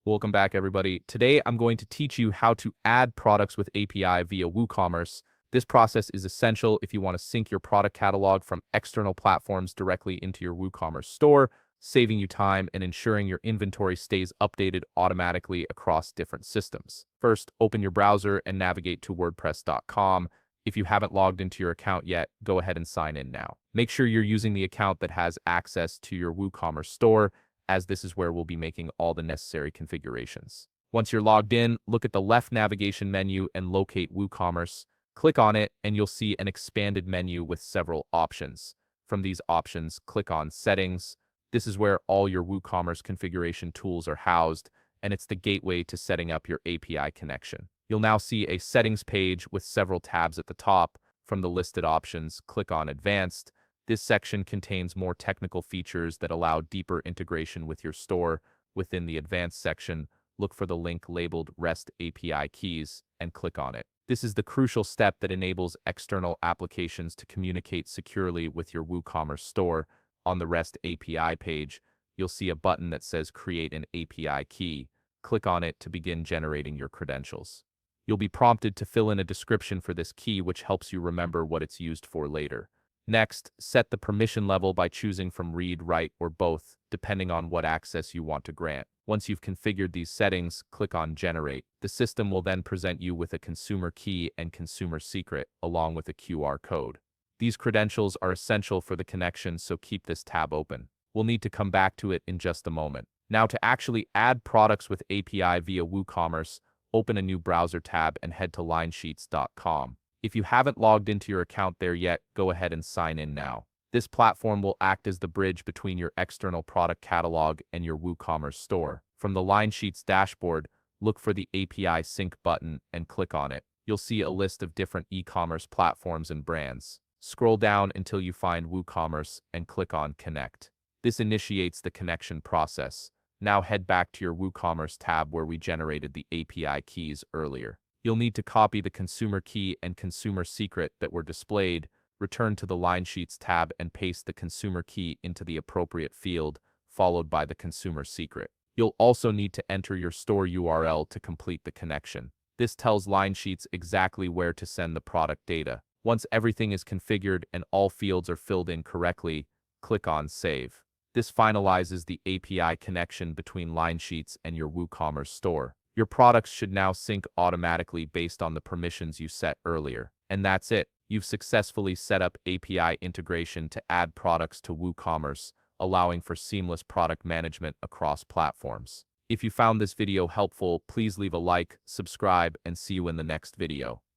Welcome back, everybody. Today, I'm going to teach you how to add products with API via WooCommerce. This process is essential if you want to sync your product catalog from external platforms directly into your WooCommerce store, saving you time and ensuring your inventory stays updated automatically across different systems. First, open your browser and navigate to WordPress.com. If you haven't logged into your account yet, go ahead and sign in now. Make sure you're using the account that has access to your WooCommerce store, as this is where we'll be making all the necessary configurations. Once you're logged in, look at the left navigation menu and locate WooCommerce. Click on it and you'll see an expanded menu with several options. From these options, click on Settings. This is where all your WooCommerce configuration tools are housed, and it's the gateway to setting up your API connection. You'll now see a settings page with several tabs at the top. From the listed options, click on Advanced. This section contains more technical features that allow deeper integration with your store. Within the Advanced section, look for the link labeled REST API keys and click on it. This is the crucial step that enables external applications to communicate securely with your WooCommerce store. On the REST API page, you'll see a button that says Create an API key. Click on it to begin generating your credentials. You'll be prompted to fill in a description for this key, which helps you remember what it's used for later. Next, set the permission level by choosing from read, write, or both, depending on what access you want to grant. Once you've configured these settings, click on Generate. The system will then present you with a consumer key and consumer secret, along with a QR code. These credentials are essential for the connection, so keep this tab open. We'll need to come back to it in just a moment. Now, to actually add products with API via WooCommerce, open a new browser tab and head to linesheets.com. If you haven't logged into your account there yet, go ahead and sign in now. This platform will act as the bridge between your external product catalog and your WooCommerce store. From the Linesheets dashboard, look for the API Sync button and click on it. You'll see a list of different e-commerce platforms and brands. Scroll down until you find WooCommerce and click on Connect. This initiates the connection process. Now head back to your WooCommerce tab where we generated the API keys earlier. You'll need to copy the consumer key and consumer secret that were displayed, return to the Linesheets tab and paste the consumer key into the appropriate field, followed by the consumer secret. You'll also need to enter your store URL to complete the connection. This tells Linesheets exactly where to send the product data. Once everything is configured and all fields are filled in correctly, click on Save. This finalizes the API connection between Linesheets and your WooCommerce store. Your products should now sync automatically based on the permissions you set earlier. And that's it. You've successfully set up API integration to add products to WooCommerce, allowing for seamless product management across platforms. If you found this video helpful, please leave a like, subscribe, and see you in the next video.